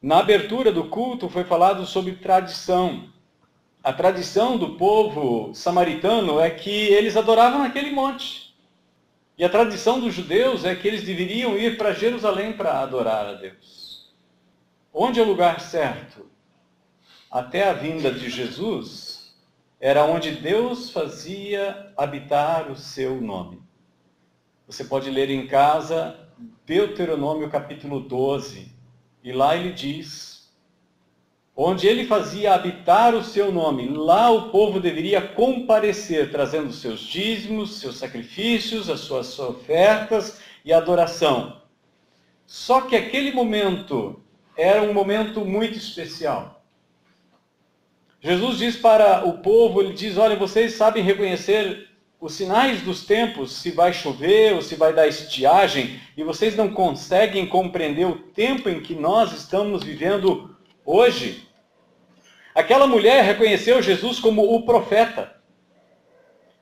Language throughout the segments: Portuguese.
Na abertura do culto foi falado sobre tradição. A tradição do povo samaritano é que eles adoravam naquele monte. E a tradição dos judeus é que eles deveriam ir para Jerusalém para adorar a Deus. Onde é o lugar certo? Até a vinda de Jesus, era onde Deus fazia habitar o seu nome. Você pode ler em casa Deuteronômio capítulo 12, e lá ele diz, onde ele fazia habitar o seu nome, lá o povo deveria comparecer, trazendo seus dízimos, seus sacrifícios, as suas ofertas e adoração. Só que aquele momento era um momento muito especial. Jesus diz para o povo, ele diz, olha, vocês sabem reconhecer os sinais dos tempos, se vai chover ou se vai dar estiagem, e vocês não conseguem compreender o tempo em que nós estamos vivendo hoje. Aquela mulher reconheceu Jesus como o profeta.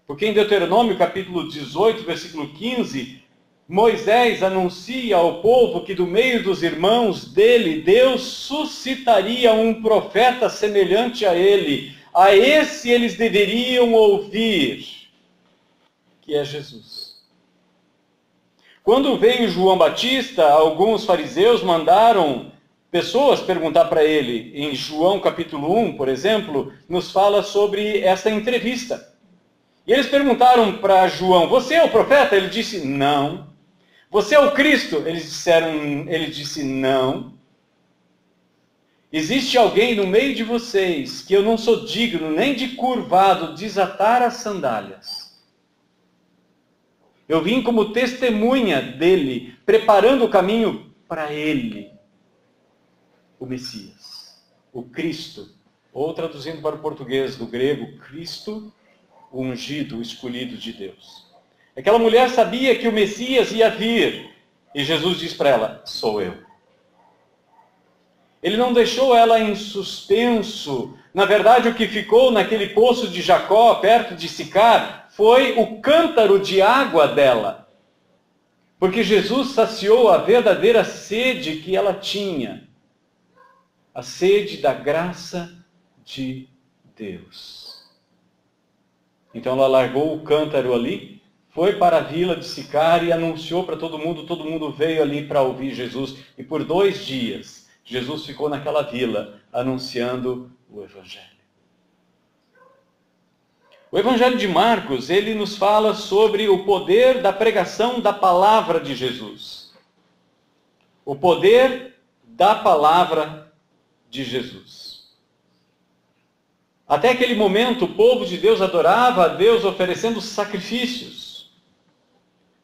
Porque em Deuteronômio capítulo 18, versículo 15, Moisés anuncia ao povo que do meio dos irmãos dele, Deus suscitaria um profeta semelhante a ele. A esse eles deveriam ouvir, que é Jesus. Quando veio João Batista, alguns fariseus mandaram pessoas perguntar para ele. Em João capítulo 1, por exemplo, nos fala sobre essa entrevista. E eles perguntaram para João, você é o profeta? Ele disse, não. Você é o Cristo? Ele disse, não. Existe alguém no meio de vocês que eu não sou digno nem de curvado desatar as sandálias. Eu vim como testemunha dele, preparando o caminho para ele, o Messias, o Cristo. Ou traduzindo para o português, do grego, Cristo, o ungido, o escolhido de Deus. Aquela mulher sabia que o Messias ia vir. E Jesus diz para ela, sou eu. Ele não deixou ela em suspenso. Na verdade, o que ficou naquele poço de Jacó, perto de Sicar, foi o cântaro de água dela. Porque Jesus saciou a verdadeira sede que ela tinha. A sede da graça de Deus. Então ela largou o cântaro ali, foi para a vila de Sicar e anunciou para todo mundo veio ali para ouvir Jesus. E por 2 dias, Jesus ficou naquela vila, anunciando o Evangelho. O Evangelho de Marcos, ele nos fala sobre o poder da pregação da palavra de Jesus. O poder da palavra de Jesus. Até aquele momento, o povo de Deus adorava a Deus oferecendo sacrifícios.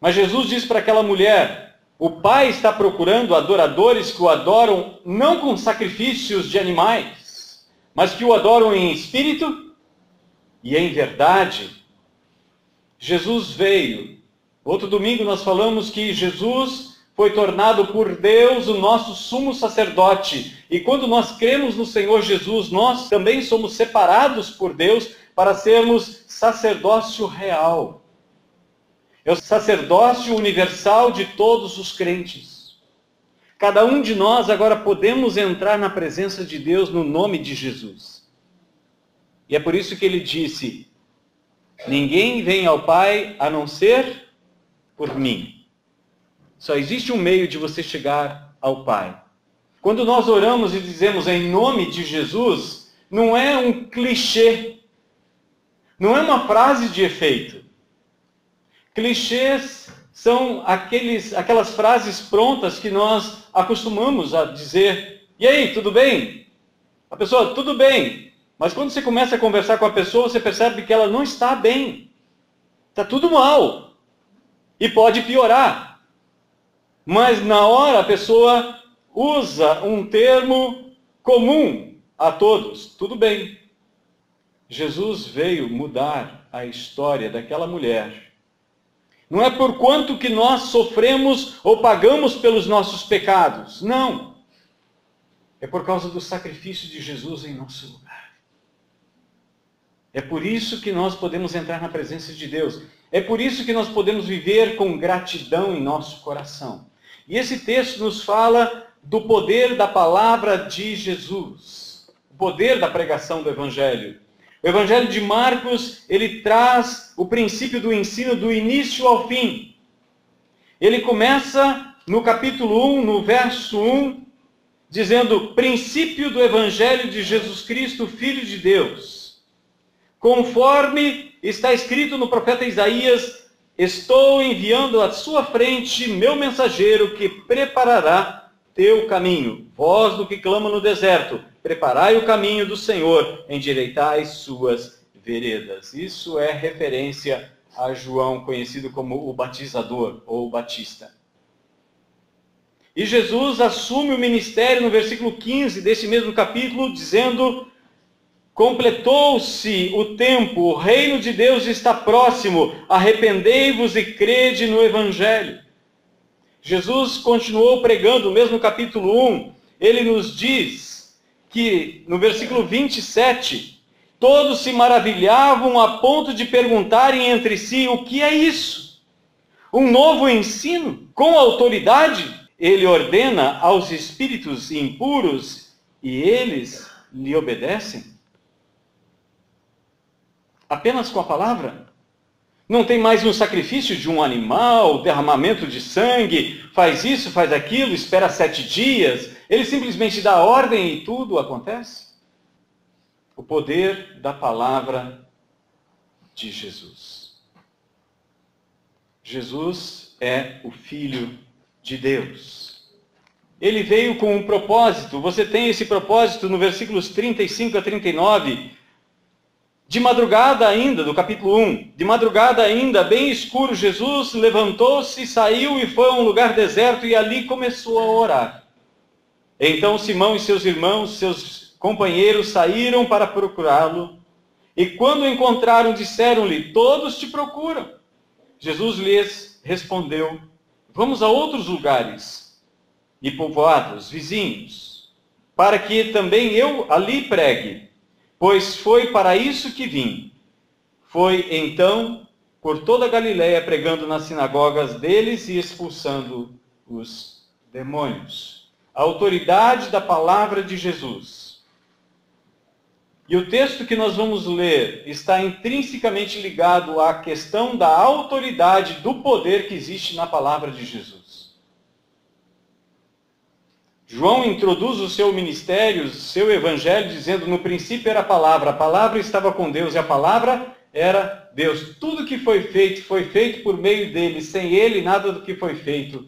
Mas Jesus diz para aquela mulher, o Pai está procurando adoradores que o adoram não com sacrifícios de animais, mas que o adoram em espírito e em verdade. Jesus veio. Outro domingo nós falamos que Jesus foi tornado por Deus o nosso sumo sacerdote. E quando nós cremos no Senhor Jesus, nós também somos separados por Deus para sermos sacerdócio real. É o sacerdócio universal de todos os crentes. Cada um de nós agora podemos entrar na presença de Deus no nome de Jesus. E é por isso que ele disse, ninguém vem ao Pai a não ser por mim. Só existe um meio de você chegar ao Pai. Quando nós oramos e dizemos em nome de Jesus, não é um clichê. Não é uma frase de efeito. Clichês são aquelas frases prontas que nós acostumamos a dizer. E aí, tudo bem? A pessoa, tudo bem. Mas quando você começa a conversar com a pessoa, você percebe que ela não está bem. Está tudo mal. E pode piorar. Mas na hora a pessoa usa um termo comum a todos. Tudo bem. Jesus veio mudar a história daquela mulher. Não é por quanto que nós sofremos ou pagamos pelos nossos pecados. Não. É por causa do sacrifício de Jesus em nosso lugar. É por isso que nós podemos entrar na presença de Deus. É por isso que nós podemos viver com gratidão em nosso coração. E esse texto nos fala do poder da palavra de Jesus, o poder da pregação do Evangelho. O Evangelho de Marcos, ele traz o princípio do ensino do início ao fim. Ele começa no capítulo 1, no verso 1, dizendo: princípio do Evangelho de Jesus Cristo, Filho de Deus. Conforme está escrito no profeta Isaías: estou enviando à sua frente meu mensageiro que preparará teu caminho. Voz do que clama no deserto: preparai o caminho do Senhor, endireitai suas veredas. Isso é referência a João, conhecido como o batizador ou o batista. E Jesus assume o ministério no versículo 15 desse mesmo capítulo, dizendo: completou-se o tempo, o reino de Deus está próximo, arrependei-vos e crede no Evangelho. Jesus continuou pregando, mesmo no capítulo 1, ele nos diz que, no versículo 27, todos se maravilhavam a ponto de perguntarem entre si: o que é isso? Um novo ensino? Com autoridade? Ele ordena aos espíritos impuros e eles lhe obedecem? Apenas com a palavra? Não tem mais um sacrifício de um animal, derramamento de sangue, faz isso, faz aquilo, espera 7 dias. Ele simplesmente dá ordem e tudo acontece? O poder da palavra de Jesus. Jesus é o Filho de Deus. Ele veio com um propósito. Você tem esse propósito no versículos 35 a 39. De madrugada ainda, do capítulo 1, de madrugada ainda, bem escuro, Jesus levantou-se, saiu e foi a um lugar deserto e ali começou a orar. Então Simão e seus irmãos, seus companheiros, saíram para procurá-lo. E quando o encontraram, disseram-lhe: todos te procuram. Jesus lhes respondeu: vamos a outros lugares e povoados vizinhos, para que também eu ali pregue. Pois foi para isso que vim. Foi então por toda a Galiléia, pregando nas sinagogas deles e expulsando os demônios. A autoridade da palavra de Jesus. E o texto que nós vamos ler está intrinsecamente ligado à questão da autoridade, do poder que existe na palavra de Jesus. João introduz o seu ministério, o seu evangelho, dizendo: no princípio era a palavra estava com Deus e a palavra era Deus. Tudo que foi feito por meio dele. Sem ele, nada do que foi feito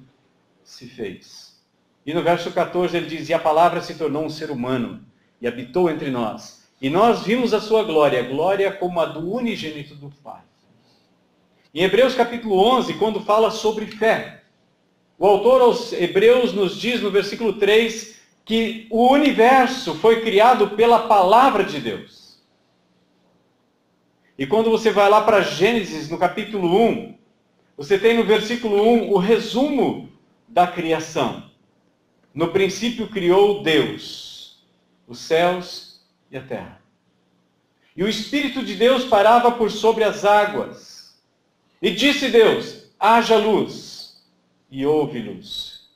se fez. E no verso 14 ele diz: e a palavra se tornou um ser humano e habitou entre nós. E nós vimos a sua glória, glória como a do unigênito do Pai. Em Hebreus capítulo 11, quando fala sobre fé, o autor aos Hebreus nos diz no versículo 3 que o universo foi criado pela palavra de Deus. E quando você vai lá para Gênesis, no capítulo 1, você tem no versículo 1 o resumo da criação. No princípio criou Deus os céus e a terra. E o Espírito de Deus parava por sobre as águas. E disse Deus: haja luz. E houve luz.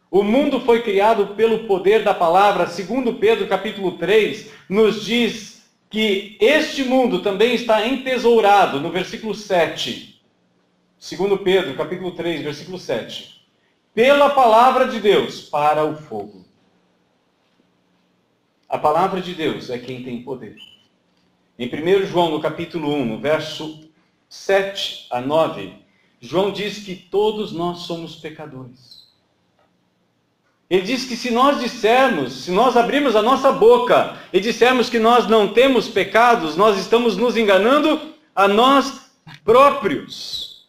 O mundo foi criado pelo poder da palavra. Segundo Pedro capítulo 3, nos diz que este mundo também está entesourado, no versículo 7. Segundo Pedro capítulo 3, versículo 7. Pela palavra de Deus para o fogo. A palavra de Deus é quem tem poder. Em 1 João, no capítulo 1, no verso 7 a 9, João diz que todos nós somos pecadores. Ele diz que se nós abrirmos a nossa boca e dissermos que nós não temos pecados, nós estamos nos enganando a nós próprios.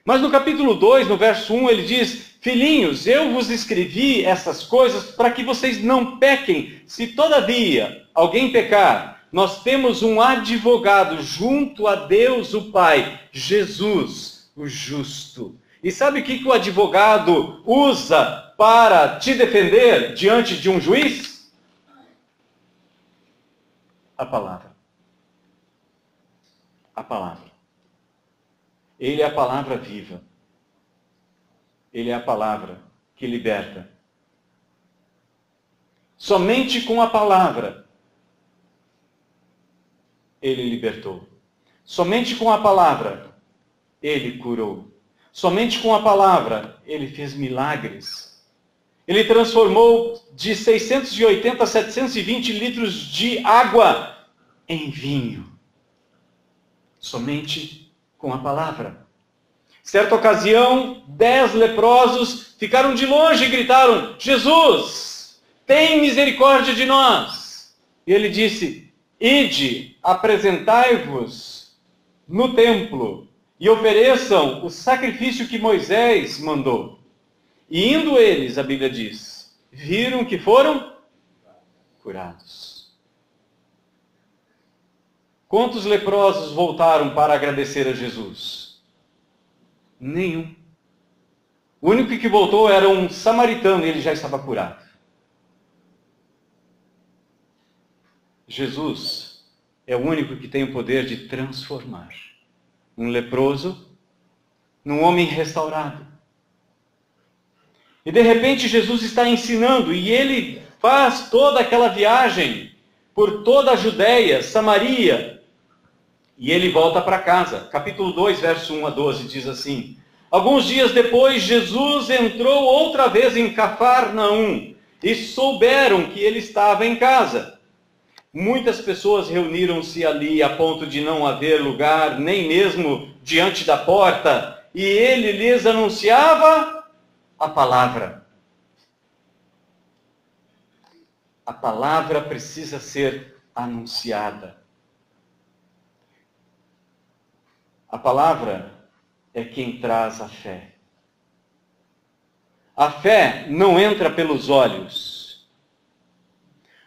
Mas no capítulo 2, no verso 1, ele diz: filhinhos, eu vos escrevi essas coisas para que vocês não pequem. Se todavia alguém pecar, nós temos um advogado junto a Deus o Pai, Jesus, o justo. E sabe o que o advogado usa para te defender diante de um juiz? A palavra. A palavra. Ele é a palavra viva. Ele é a palavra que liberta. Somente com a palavra ele libertou. Somente com a palavra ele curou. Somente com a palavra ele fez milagres. Ele transformou de 680 a 720 litros de água em vinho. Somente com a palavra. Certa ocasião, 10 leprosos ficaram de longe e gritaram: Jesus, tem misericórdia de nós. E ele disse: ide, apresentai-vos no templo e ofereçam o sacrifício que Moisés mandou. E indo eles, a Bíblia diz, viram que foram curados. Quantos leprosos voltaram para agradecer a Jesus? Nenhum. O único que voltou era um samaritano e ele já estava curado. Jesus é o único que tem o poder de transformar um leproso num homem restaurado. E de repente Jesus está ensinando e ele faz toda aquela viagem por toda a Judéia, Samaria, e ele volta para casa. Capítulo 2, verso 1 a 12 diz assim: alguns dias depois, Jesus entrou outra vez em Cafarnaum e souberam que ele estava em casa. Muitas pessoas reuniram-se ali a ponto de não haver lugar, nem mesmo diante da porta, e ele lhes anunciava a palavra. A palavra precisa ser anunciada. A palavra é quem traz a fé. A fé não entra pelos olhos.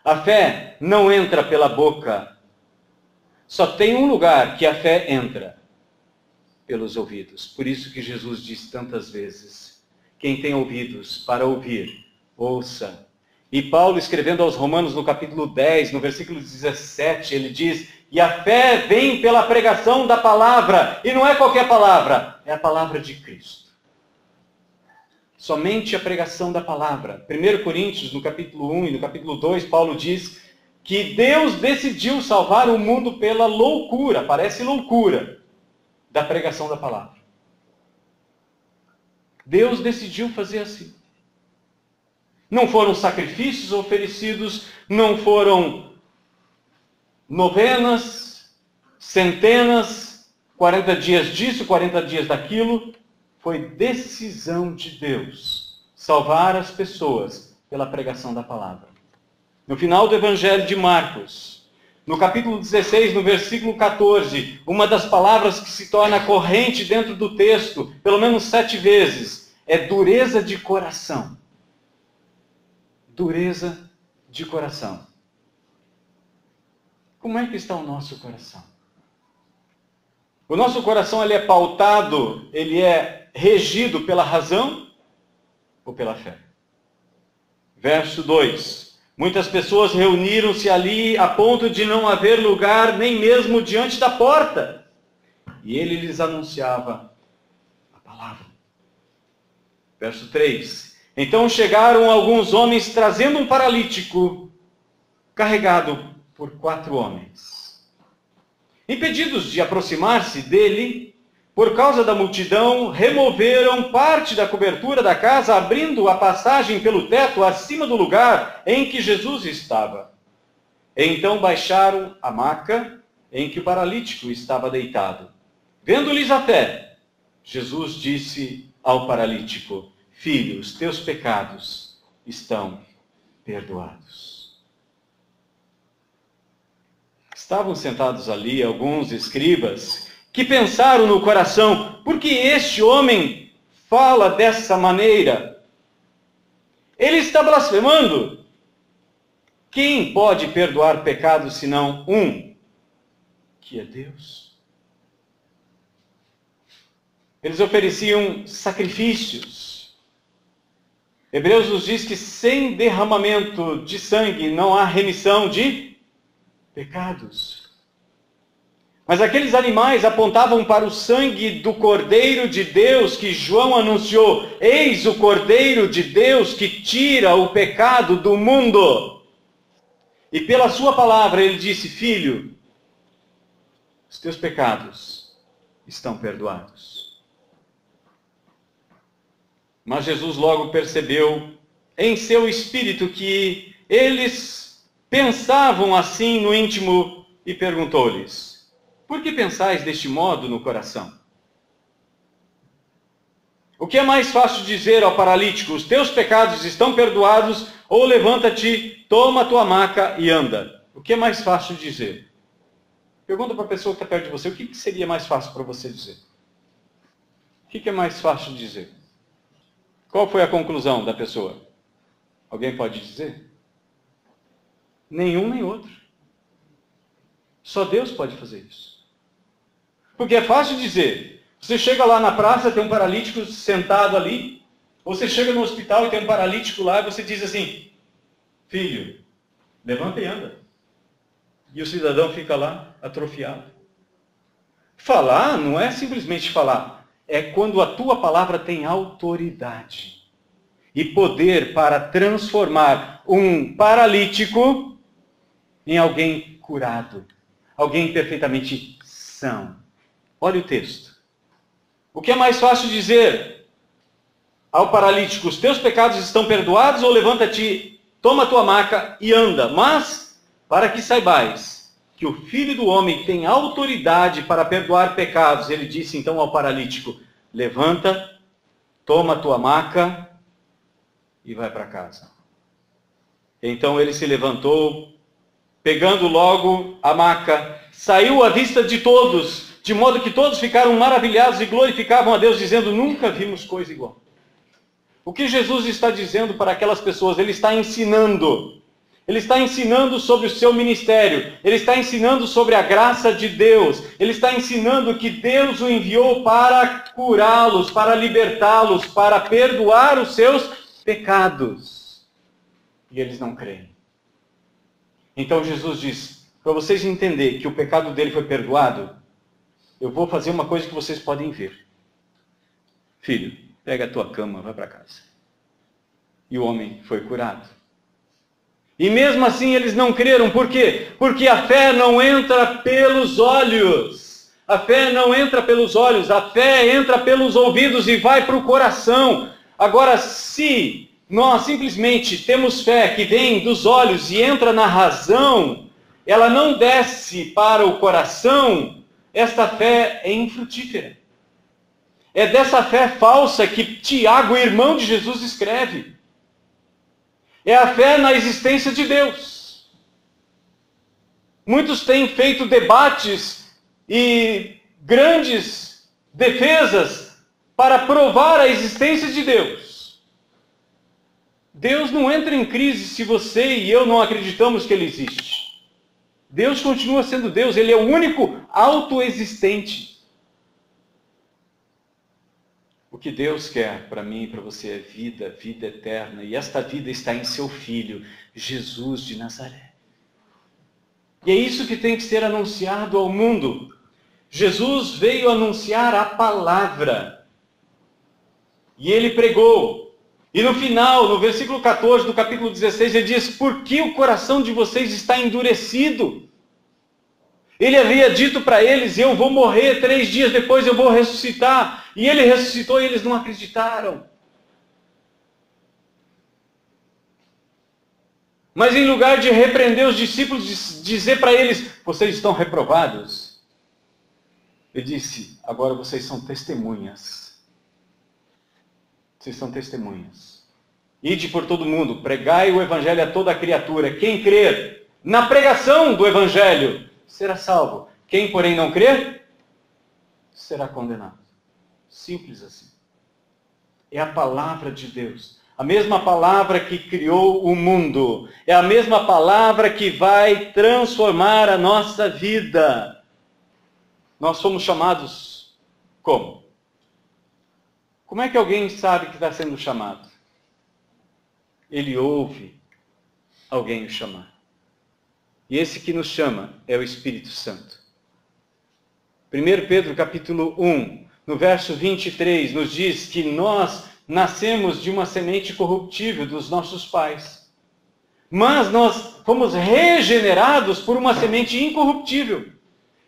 A fé não entra pela boca. Só tem um lugar que a fé entra: pelos ouvidos. Por isso que Jesus diz tantas vezes: quem tem ouvidos para ouvir, ouça. E Paulo, escrevendo aos Romanos no capítulo 10, no versículo 17, ele diz: e a fé vem pela pregação da palavra. E não é qualquer palavra, é a palavra de Cristo. Somente a pregação da palavra. 1 Coríntios, no capítulo 1 e no capítulo 2, Paulo diz que Deus decidiu salvar o mundo pela loucura, parece loucura, da pregação da palavra. Deus decidiu fazer assim. Não foram sacrifícios oferecidos, não foram novenas, centenas, 40 dias disso, 40 dias daquilo. Foi decisão de Deus salvar as pessoas pela pregação da palavra. No final do Evangelho de Marcos, no capítulo 16, no versículo 14, uma das palavras que se torna corrente dentro do texto, pelo menos 7 vezes, é dureza de coração. Dureza de coração. Como é que está o nosso coração? O nosso coração ele é pautado, ele é regido pela razão ou pela fé? Verso 2. Muitas pessoas reuniram-se ali a ponto de não haver lugar nem mesmo diante da porta. E ele lhes anunciava a palavra. Verso 3. Então chegaram alguns homens trazendo um paralítico carregado por 4 homens. Impedidos de aproximar-se dele, por causa da multidão, removeram parte da cobertura da casa, abrindo a passagem pelo teto acima do lugar em que Jesus estava. Então baixaram a maca em que o paralítico estava deitado. Vendo-lhes a fé, Jesus disse ao paralítico: filho, os teus pecados estão perdoados. Estavam sentados ali alguns escribas que pensaram no coração: por que este homem fala dessa maneira? Ele está blasfemando. Quem pode perdoar pecados senão um, que é Deus? Eles ofereciam sacrifícios. Hebreus nos diz que sem derramamento de sangue não há remissão de pecados. Mas aqueles animais apontavam para o sangue do Cordeiro de Deus que João anunciou: eis o Cordeiro de Deus que tira o pecado do mundo. E pela sua palavra ele disse: filho, os teus pecados estão perdoados. Mas Jesus logo percebeu em seu espírito que eles pensavam assim no íntimo e perguntou-lhes: por que pensais deste modo no coração? O que é mais fácil dizer ao paralítico: os teus pecados estão perdoados, ou levanta-te, toma a tua maca e anda? O que é mais fácil dizer? Pergunta para a pessoa que está perto de você, o que seria mais fácil para você dizer? O que é mais fácil dizer? Qual foi a conclusão da pessoa? Alguém pode dizer? Nenhum nem outro. Só Deus pode fazer isso. Porque é fácil dizer. Você chega lá na praça, tem um paralítico sentado ali. Você chega no hospital e tem um paralítico lá e você diz assim: filho, levanta e anda. E o cidadão fica lá, atrofiado. Falar não é simplesmente falar. É quando a tua palavra tem autoridade e poder para transformar um paralítico em alguém curado. Alguém perfeitamente são. Olha o texto. O que é mais fácil dizer ao paralítico: os teus pecados estão perdoados, ou levanta-te, toma a tua maca e anda? Mas, para que saibais que o Filho do Homem tem autoridade para perdoar pecados, ele disse então ao paralítico: levanta, toma a tua maca e vai para casa. Então ele se levantou, pegando logo a maca, saiu à vista de todos, de modo que todos ficaram maravilhados e glorificavam a Deus, dizendo: nunca vimos coisa igual. O que Jesus está dizendo para aquelas pessoas? Ele está ensinando. Ele está ensinando sobre o seu ministério. Ele está ensinando sobre a graça de Deus. Ele está ensinando que Deus o enviou para curá-los, para libertá-los, para perdoar os seus pecados. E eles não creem. Então Jesus diz: para vocês entenderem que o pecado dele foi perdoado, eu vou fazer uma coisa que vocês podem ver. Filho, pega a tua cama, vai para casa. E o homem foi curado. E mesmo assim eles não creram. Por quê? Porque a fé não entra pelos olhos. A fé não entra pelos olhos. A fé entra pelos ouvidos e vai para o coração. Agora, se nós simplesmente temos fé que vem dos olhos e entra na razão, ela não desce para o coração, esta fé é infrutífera. É dessa fé falsa que Tiago, irmão de Jesus, escreve. É a fé na existência de Deus. Muitos têm feito debates e grandes defesas para provar a existência de Deus. Deus não entra em crise se você e eu não acreditamos que Ele existe. Deus continua sendo Deus, Ele é o único autoexistente. O que Deus quer para mim e para você é vida, vida eterna. E esta vida está em seu Filho, Jesus de Nazaré. E é isso que tem que ser anunciado ao mundo. Jesus veio anunciar a palavra. E ele pregou. E no final, no versículo 14 do capítulo 16, ele diz: por que o coração de vocês está endurecido? Ele havia dito para eles: eu vou morrer, 3 dias depois eu vou ressuscitar. E ele ressuscitou e eles não acreditaram. Mas em lugar de repreender os discípulos, dizer para eles: vocês estão reprovados, ele disse: agora vocês são testemunhas. Vocês são testemunhas. Ide por todo mundo, pregai o evangelho a toda criatura. Quem crer na pregação do evangelho será salvo. Quem, porém, não crer, será condenado. Simples assim. É a palavra de Deus. A mesma palavra que criou o mundo. É a mesma palavra que vai transformar a nossa vida. Nós somos chamados como? Como é que alguém sabe que está sendo chamado? Ele ouve alguém o chamar. E esse que nos chama é o Espírito Santo. 1 Pedro capítulo 1, no verso 23, nos diz que nós nascemos de uma semente corruptível dos nossos pais. Mas nós fomos regenerados por uma semente incorruptível,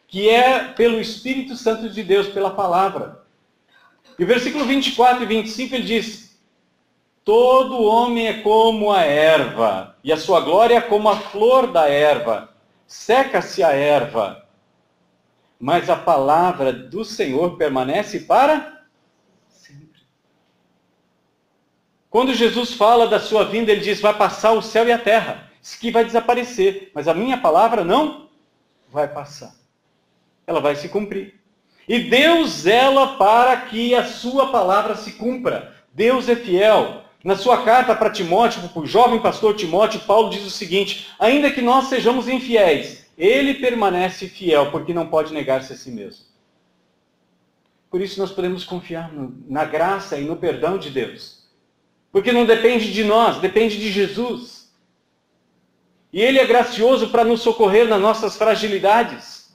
que é pelo Espírito Santo de Deus, pela palavra. E o versículo 24 e 25 ele diz: todo homem é como a erva, e a sua glória é como a flor da erva. Seca-se a erva, mas a palavra do Senhor permanece para sempre. Quando Jesus fala da sua vinda, ele diz: vai passar o céu e a terra. Isso aqui vai desaparecer, mas a minha palavra não vai passar. Ela vai se cumprir. E Deus zela para que a sua palavra se cumpra. Deus é fiel. Na sua carta para Timóteo, para o jovem pastor Timóteo, Paulo diz o seguinte: ainda que nós sejamos infiéis, ele permanece fiel, porque não pode negar-se a si mesmo. Por isso nós podemos confiar na graça e no perdão de Deus. Porque não depende de nós, depende de Jesus. E Ele é gracioso para nos socorrer nas nossas fragilidades.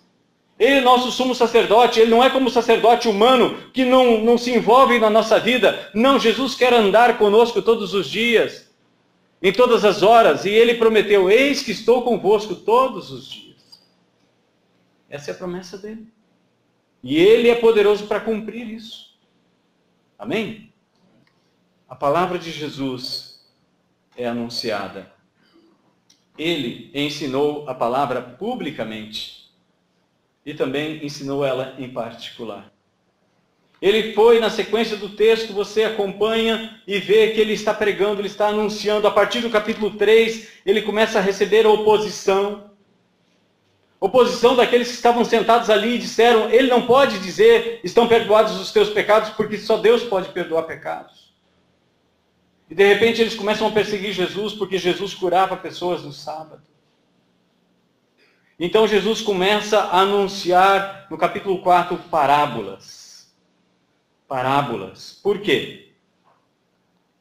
Ele é nosso sumo sacerdote, Ele não é como o sacerdote humano que não se envolve na nossa vida. Não, Jesus quer andar conosco todos os dias, em todas as horas. E Ele prometeu: eis que estou convosco todos os dias. Essa é a promessa dele. E Ele é poderoso para cumprir isso. Amém? A palavra de Jesus é anunciada. Ele ensinou a palavra publicamente. E também ensinou ela em particular. Ele foi, na sequência do texto, você acompanha e vê que ele está pregando, ele está anunciando. A partir do capítulo 3, ele começa a receber a oposição. Oposição daqueles que estavam sentados ali e disseram: ele não pode dizer, estão perdoados os teus pecados, porque só Deus pode perdoar pecados. E de repente eles começam a perseguir Jesus, porque Jesus curava pessoas no sábado. Então Jesus começa a anunciar, no capítulo 4, parábolas. Parábolas. Por quê?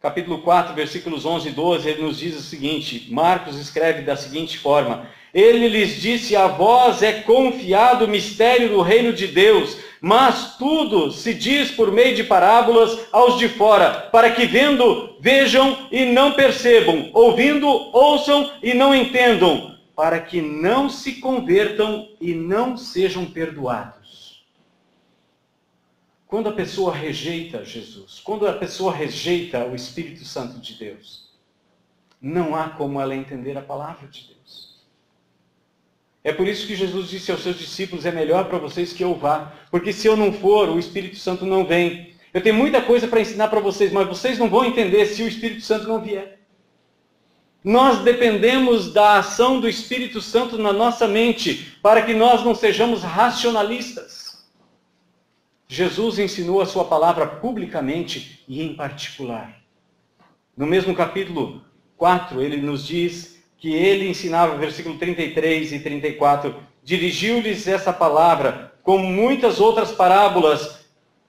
Capítulo 4, versículos 11 e 12, ele nos diz o seguinte: Marcos escreve da seguinte forma: ele lhes disse: a vós é confiado o mistério do reino de Deus, mas tudo se diz por meio de parábolas aos de fora, para que vendo, vejam e não percebam, ouvindo, ouçam e não entendam, para que não se convertam e não sejam perdoados. Quando a pessoa rejeita Jesus, quando a pessoa rejeita o Espírito Santo de Deus, não há como ela entender a palavra de Deus. É por isso que Jesus disse aos seus discípulos: é melhor para vocês que eu vá, porque se eu não for, o Espírito Santo não vem. Eu tenho muita coisa para ensinar para vocês, mas vocês não vão entender se o Espírito Santo não vier. Nós dependemos da ação do Espírito Santo na nossa mente, para que nós não sejamos racionalistas. Jesus ensinou a sua palavra publicamente e em particular. No mesmo capítulo 4, ele nos diz que ele ensinava, versículo 33 e 34, dirigiu-lhes essa palavra, como muitas outras parábolas,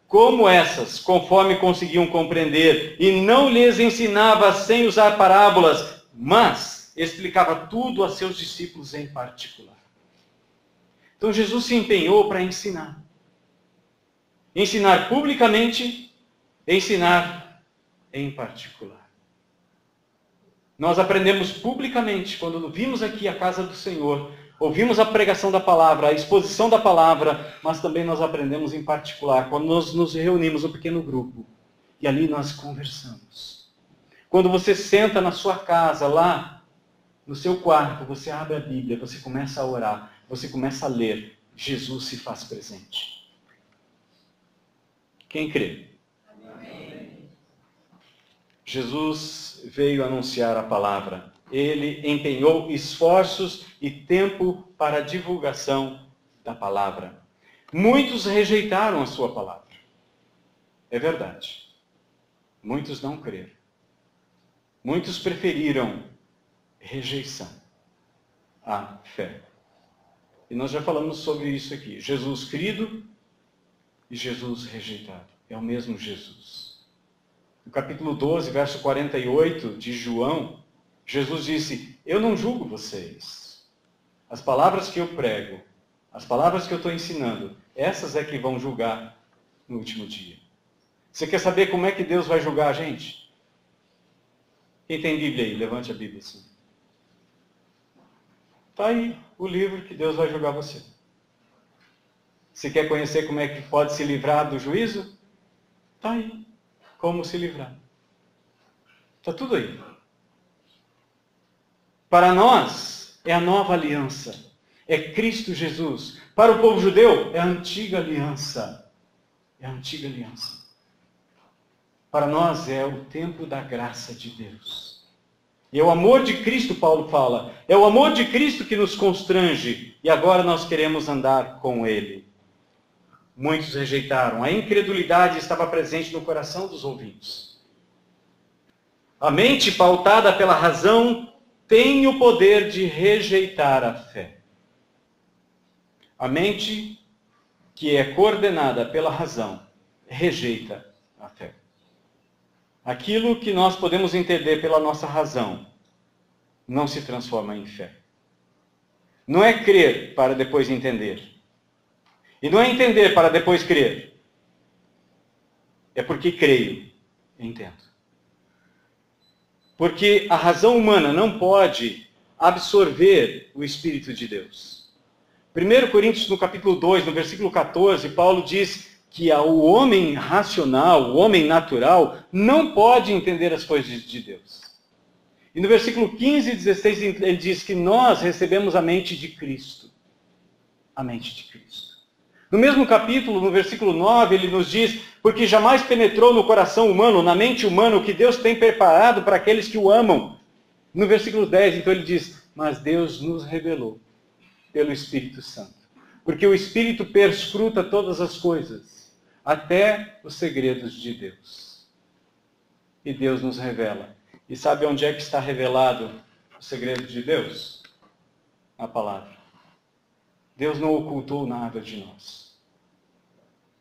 como essas, conforme conseguiam compreender, e não lhes ensinava sem usar parábolas, mas explicava tudo a seus discípulos em particular. Então Jesus se empenhou para ensinar. Ensinar publicamente, ensinar em particular. Nós aprendemos publicamente, quando vimos aqui a casa do Senhor, ouvimos a pregação da palavra, a exposição da palavra, mas também nós aprendemos em particular, quando nós nos reunimos um pequeno grupo, e ali nós conversamos. Quando você senta na sua casa, lá no seu quarto, você abre a Bíblia, você começa a orar, você começa a ler, Jesus se faz presente. Quem crê? Amém. Jesus veio anunciar a palavra. Ele empenhou esforços e tempo para a divulgação da palavra. Muitos rejeitaram a sua palavra. É verdade. Muitos não creram. Muitos preferiram rejeição à fé. E nós já falamos sobre isso aqui. Jesus crido e Jesus rejeitado. É o mesmo Jesus. No capítulo 12, verso 48 de João, Jesus disse: eu não julgo vocês. As palavras que eu prego, as palavras que eu estou ensinando, essas é que vão julgar no último dia. Você quer saber como é que Deus vai julgar a gente? Quem tem Bíblia aí? Levante a Bíblia assim. Está aí o livro que Deus vai julgar você. Se quer conhecer como é que pode se livrar do juízo? Está aí. Como se livrar. Está tudo aí. Para nós, é a nova aliança. É Cristo Jesus. Para o povo judeu, é a antiga aliança. É a antiga aliança. Para nós, é o tempo da graça de Deus. E é o amor de Cristo, Paulo fala. É o amor de Cristo que nos constrange. E agora nós queremos andar com Ele. Muitos rejeitaram. A incredulidade estava presente no coração dos ouvintes. A mente pautada pela razão tem o poder de rejeitar a fé. A mente que é coordenada pela razão rejeita a fé. Aquilo que nós podemos entender pela nossa razão não se transforma em fé. Não é crer para depois entender. E não é entender para depois crer. É porque creio, entendo. Porque a razão humana não pode absorver o Espírito de Deus. 1 Coríntios, no capítulo 2, no versículo 14, Paulo diz que o homem racional, o homem natural, não pode entender as coisas de Deus. E no versículo 15 e 16, ele diz que nós recebemos a mente de Cristo. A mente de Cristo. No mesmo capítulo, no versículo 9, ele nos diz, porque jamais penetrou no coração humano, na mente humana, o que Deus tem preparado para aqueles que o amam. No versículo 10, então ele diz, mas Deus nos revelou pelo Espírito Santo. Porque o Espírito perscruta todas as coisas, até os segredos de Deus. E Deus nos revela. E sabe onde é que está revelado o segredo de Deus? Na palavra. Deus não ocultou nada de nós.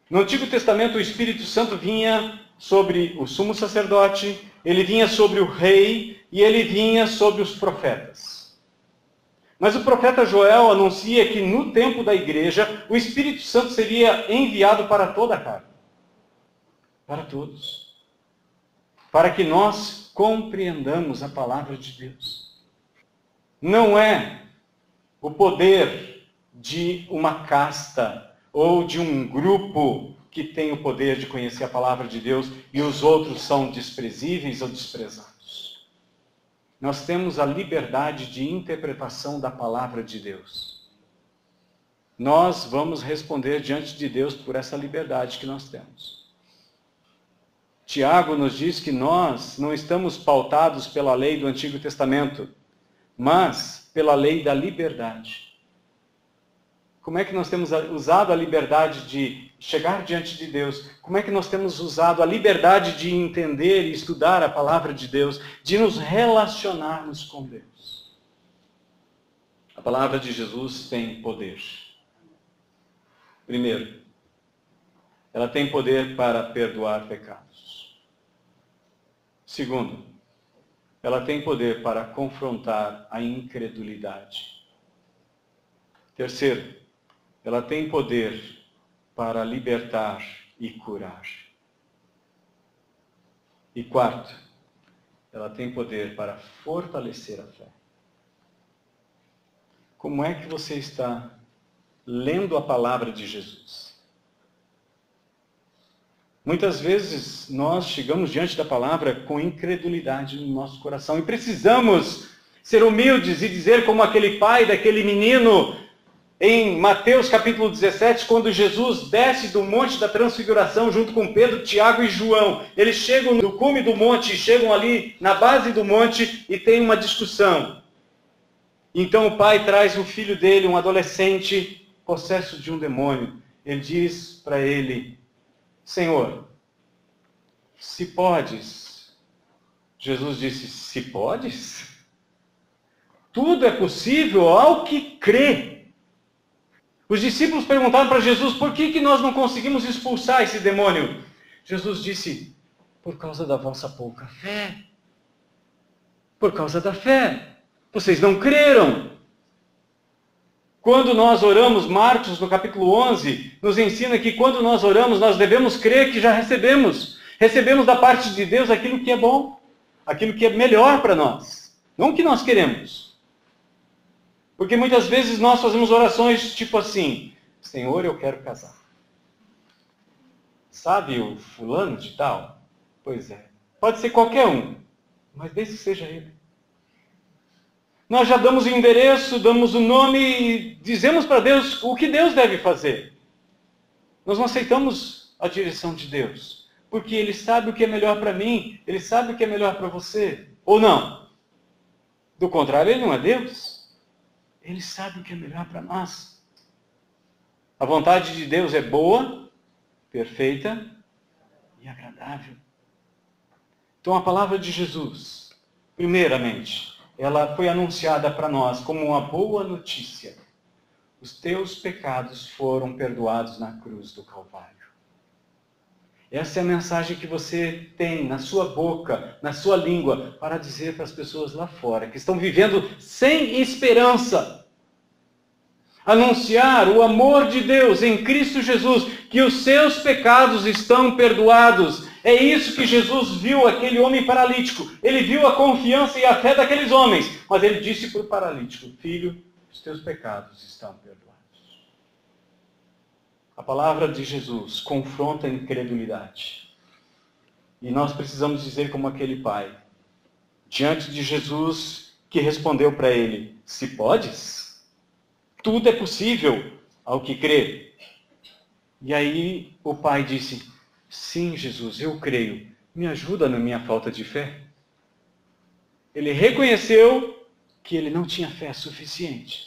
No Antigo Testamento, o Espírito Santo vinha sobre o sumo sacerdote, ele vinha sobre o rei e ele vinha sobre os profetas. Mas o profeta Joel anuncia que no tempo da igreja, o Espírito Santo seria enviado para toda a carne. Para todos. Para que nós compreendamos a palavra de Deus. Não é o poder de uma casta ou de um grupo que tem o poder de conhecer a palavra de Deus e os outros são desprezíveis ou desprezados. Nós temos a liberdade de interpretação da palavra de Deus. Nós vamos responder diante de Deus por essa liberdade que nós temos. Tiago nos diz que nós não estamos pautados pela lei do Antigo Testamento, mas pela lei da liberdade. Como é que nós temos usado a liberdade de chegar diante de Deus? Como é que nós temos usado a liberdade de entender e estudar a palavra de Deus, de nos relacionarmos com Deus? A palavra de Jesus tem poder. Primeiro, ela tem poder para perdoar pecados. Segundo, ela tem poder para confrontar a incredulidade. Terceiro, ela tem poder para libertar e curar. E quarto, ela tem poder para fortalecer a fé. Como é que você está lendo a palavra de Jesus? Muitas vezes nós chegamos diante da palavra com incredulidade no nosso coração e precisamos ser humildes e dizer como aquele pai daquele menino em Mateus capítulo 17, quando Jesus desce do monte da transfiguração junto com Pedro, Tiago e João. Eles chegam no cume do monte, chegam ali na base do monte e tem uma discussão. Então o pai traz o filho dele, um adolescente, possesso de um demônio. Ele diz para ele, Senhor, se podes. Jesus disse, se podes? Tudo é possível ao que crê. Os discípulos perguntaram para Jesus, por que nós não conseguimos expulsar esse demônio? Jesus disse, por causa da vossa pouca fé. Por causa da fé. Vocês não creram. Quando nós oramos, Marcos, no capítulo 11, nos ensina que quando nós oramos, nós devemos crer que já recebemos. Recebemos da parte de Deus aquilo que é bom, aquilo que é melhor para nós. Não o que nós queremos. Porque muitas vezes nós fazemos orações tipo assim: Senhor, eu quero casar. Sabe o fulano de tal? Pois é. Pode ser qualquer um, mas desde que seja ele. Nós já damos o endereço, damos o nome e dizemos para Deus o que Deus deve fazer. Nós não aceitamos a direção de Deus, porque Ele sabe o que é melhor para mim, Ele sabe o que é melhor para você. Ou não? Do contrário, Ele não é Deus. Ele sabe o que é melhor para nós. A vontade de Deus é boa, perfeita e agradável. Então a palavra de Jesus, primeiramente, ela foi anunciada para nós como uma boa notícia. Os teus pecados foram perdoados na cruz do Calvário. Essa é a mensagem que você tem na sua boca, na sua língua, para dizer para as pessoas lá fora, que estão vivendo sem esperança. Anunciar o amor de Deus em Cristo Jesus, que os seus pecados estão perdoados. É isso que Jesus viu aquele homem paralítico. Ele viu a confiança e a fé daqueles homens. Mas ele disse para o paralítico: filho, os teus pecados estão perdoados. A palavra de Jesus confronta a incredulidade. E nós precisamos dizer como aquele pai, diante de Jesus, que respondeu para ele: se podes, tudo é possível ao que crê. E aí o pai disse: sim, Jesus, eu creio. Me ajuda na minha falta de fé. Ele reconheceu que ele não tinha fé suficiente.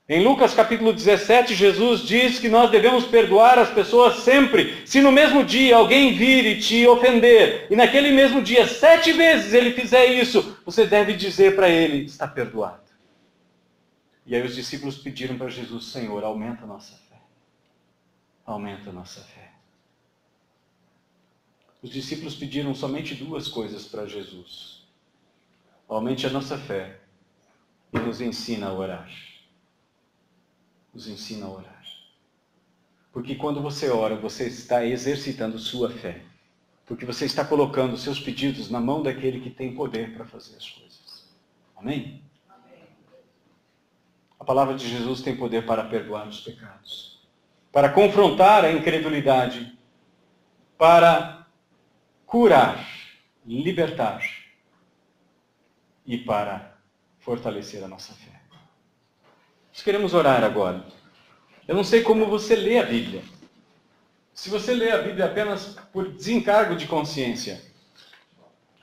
Em Lucas capítulo 17, Jesus diz que nós devemos perdoar as pessoas sempre. Se no mesmo dia alguém vir e te ofender, e naquele mesmo dia 7 vezes ele fizer isso, você deve dizer para ele: está perdoado. E aí os discípulos pediram para Jesus: Senhor, aumenta a nossa fé. Aumenta a nossa fé. Os discípulos pediram somente 2 coisas para Jesus: aumente a nossa fé e nos ensina a orar. Nos ensina a orar. Porque quando você ora, você está exercitando sua fé. Porque você está colocando seus pedidos na mão daquele que tem poder para fazer as coisas. Amém? A palavra de Jesus tem poder para perdoar os pecados, para confrontar a incredulidade, para curar, libertar e para fortalecer a nossa fé. Nós queremos orar agora. Eu não sei como você lê a Bíblia. Se você lê a Bíblia apenas por desencargo de consciência,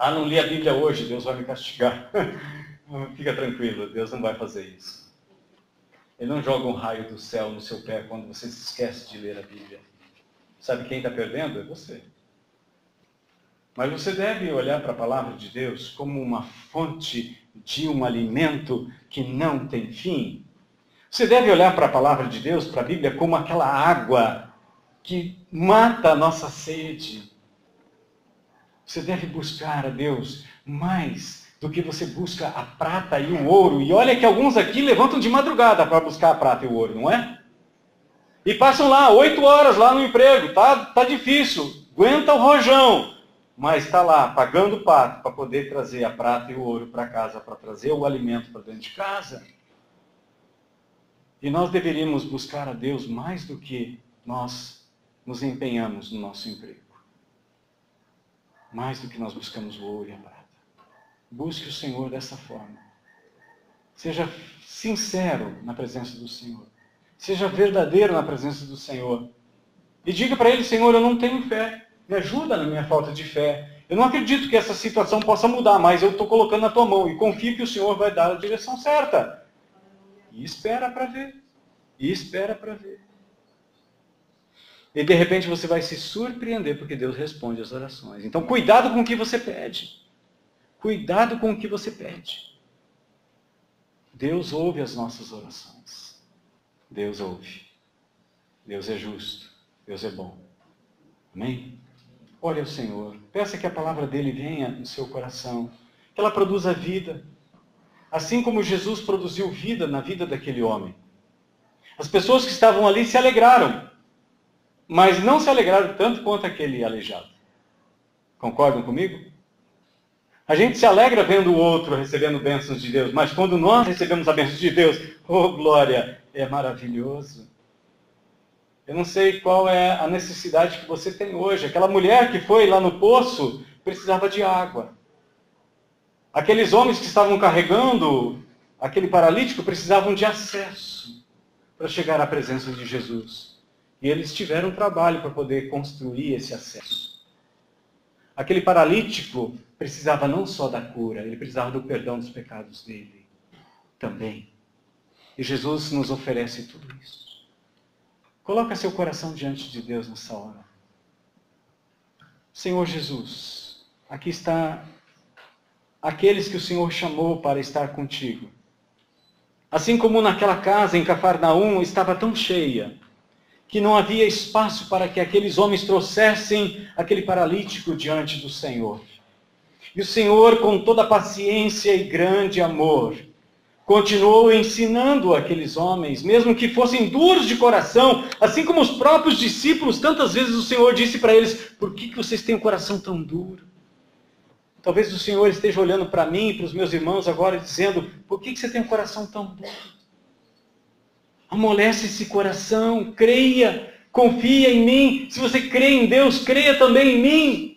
não li a Bíblia hoje, Deus vai me castigar. Fica tranquilo, Deus não vai fazer isso. Ele não joga um raio do céu no seu pé quando você se esquece de ler a Bíblia. Sabe quem está perdendo? É você. Mas você deve olhar para a palavra de Deus como uma fonte de um alimento que não tem fim. Você deve olhar para a palavra de Deus, para a Bíblia, como aquela água que mata a nossa sede. Você deve buscar a Deus mais do que você busca a prata e o ouro. E olha que alguns aqui levantam de madrugada para buscar a prata e o ouro, não é? E passam lá 8 horas lá no emprego. Tá difícil, aguenta o rojão. Mas está lá, pagando o pato para poder trazer a prata e o ouro para casa, para trazer o alimento para dentro de casa. E nós deveríamos buscar a Deus mais do que nós nos empenhamos no nosso emprego. Mais do que nós buscamos o ouro e a prata. Busque o Senhor dessa forma. Seja sincero na presença do Senhor. Seja verdadeiro na presença do Senhor. E diga para Ele: Senhor, eu não tenho fé. Me ajuda na minha falta de fé. Eu não acredito que essa situação possa mudar, mas eu estou colocando na tua mão e confio que o Senhor vai dar a direção certa. E espera para ver. E espera para ver. E de repente você vai se surpreender porque Deus responde às orações. Então cuidado com o que você pede. Cuidado com o que você pede. Deus ouve as nossas orações. Deus ouve. Deus é justo. Deus é bom. Amém? Ore ao Senhor. Peça que a palavra dele venha no seu coração. Que ela produza vida. Assim como Jesus produziu vida na vida daquele homem. As pessoas que estavam ali se alegraram. Mas não se alegraram tanto quanto aquele aleijado. Concordam comigo? A gente se alegra vendo o outro recebendo bênçãos de Deus, mas quando nós recebemos a bênção de Deus, oh glória, é maravilhoso. Eu não sei qual é a necessidade que você tem hoje. Aquela mulher que foi lá no poço precisava de água. Aqueles homens que estavam carregando aquele paralítico precisavam de acesso para chegar à presença de Jesus. E eles tiveram trabalho para poder construir esse acesso. Aquele paralítico precisava não só da cura, ele precisava do perdão dos pecados dele também. E Jesus nos oferece tudo isso. Coloca seu coração diante de Deus nessa hora. Senhor Jesus, aqui está aqueles que o Senhor chamou para estar contigo. Assim como naquela casa em Cafarnaum estava tão cheia, que não havia espaço para que aqueles homens trouxessem aquele paralítico diante do Senhor. E o Senhor, com toda paciência e grande amor, continuou ensinando aqueles homens, mesmo que fossem duros de coração, assim como os próprios discípulos, tantas vezes o Senhor disse para eles, por que vocês têm um coração tão duro? Talvez o Senhor esteja olhando para mim e para os meus irmãos agora e dizendo, por que você tem um coração tão duro? Amolece esse coração, creia, confia em mim. Se você crê em Deus, creia também em mim.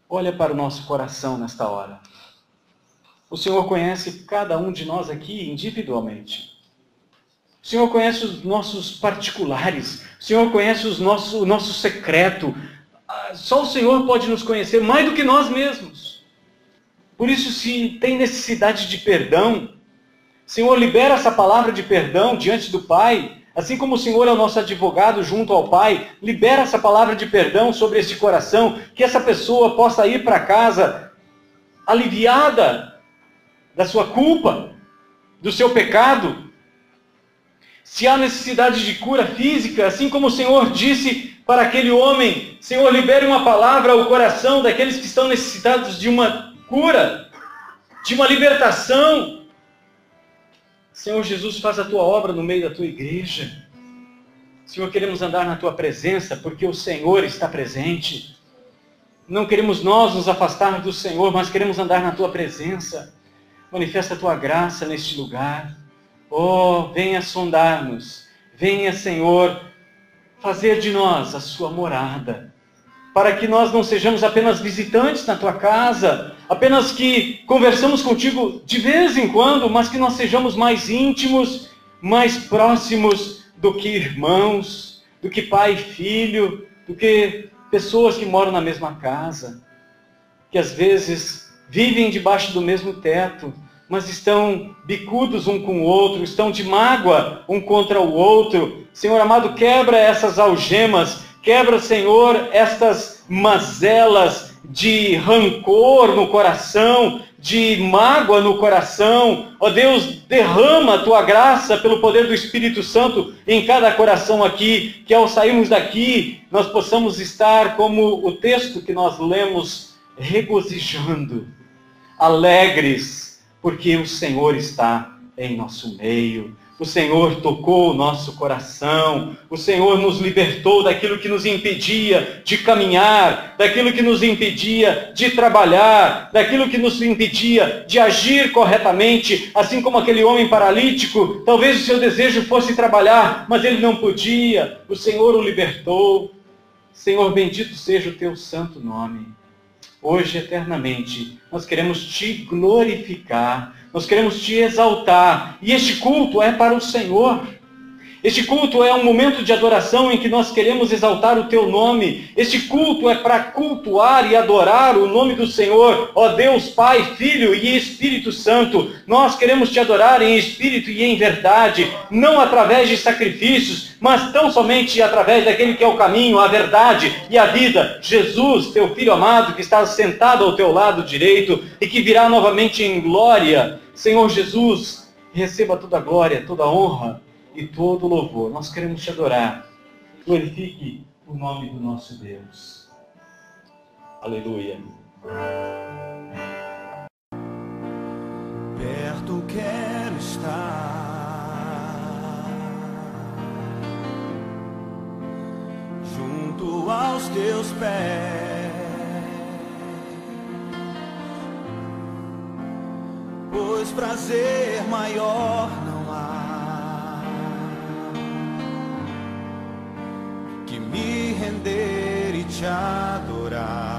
Olha para o nosso coração nesta hora. O Senhor conhece cada um de nós aqui individualmente. O Senhor conhece os nossos particulares. O Senhor conhece o nosso secreto. Só o Senhor pode nos conhecer mais do que nós mesmos. Por isso, se tem necessidade de perdão, Senhor, libera essa palavra de perdão diante do Pai. Assim como o Senhor é o nosso advogado junto ao Pai, libera essa palavra de perdão sobre este coração, que essa pessoa possa ir para casa aliviada da sua culpa, do seu pecado. Se há necessidade de cura física, assim como o Senhor disse para aquele homem, Senhor, libere uma palavra ao coração daqueles que estão necessitados de uma cura, de uma libertação. Senhor Jesus, faz a tua obra no meio da tua igreja. Senhor, queremos andar na tua presença, porque o Senhor está presente. Não queremos nós nos afastar do Senhor, mas queremos andar na tua presença. Manifesta a tua graça neste lugar. Oh, venha sondar-nos. Venha, Senhor, fazer de nós a sua morada. Para que nós não sejamos apenas visitantes na tua casa, apenas que conversamos contigo de vez em quando, mas que nós sejamos mais íntimos, mais próximos do que irmãos, do que pai e filho, do que pessoas que moram na mesma casa, que às vezes vivem debaixo do mesmo teto, mas estão bicudos um com o outro, estão de mágoa um contra o outro. Senhor amado, quebra essas algemas, quebra, Senhor, estas mazelas de rancor no coração, de mágoa no coração. Ó Deus, derrama a tua graça pelo poder do Espírito Santo em cada coração aqui, que ao sairmos daqui, nós possamos estar como o texto que nós lemos, regozijando, alegres, porque o Senhor está em nosso meio. O Senhor tocou o nosso coração, o Senhor nos libertou daquilo que nos impedia de caminhar, daquilo que nos impedia de trabalhar, daquilo que nos impedia de agir corretamente, assim como aquele homem paralítico, talvez o seu desejo fosse trabalhar, mas ele não podia, o Senhor o libertou. Senhor, bendito seja o teu santo nome. Hoje, eternamente, nós queremos te glorificar, nós queremos te exaltar. E este culto é para o Senhor. Este culto é um momento de adoração em que nós queremos exaltar o teu nome. Este culto é para cultuar e adorar o nome do Senhor, ó Deus, Pai, Filho e Espírito Santo. Nós queremos te adorar em espírito e em verdade, não através de sacrifícios, mas tão somente através daquele que é o caminho, a verdade e a vida, Jesus, teu Filho amado, que está sentado ao teu lado direito e que virá novamente em glória. Senhor Jesus, receba toda a glória, toda a honra e todo louvor. Nós queremos te adorar. Glorifique o nome do nosso Deus. Aleluia. Perto quero estar, junto aos teus pés, pois prazer maior não há que me render e te adorar.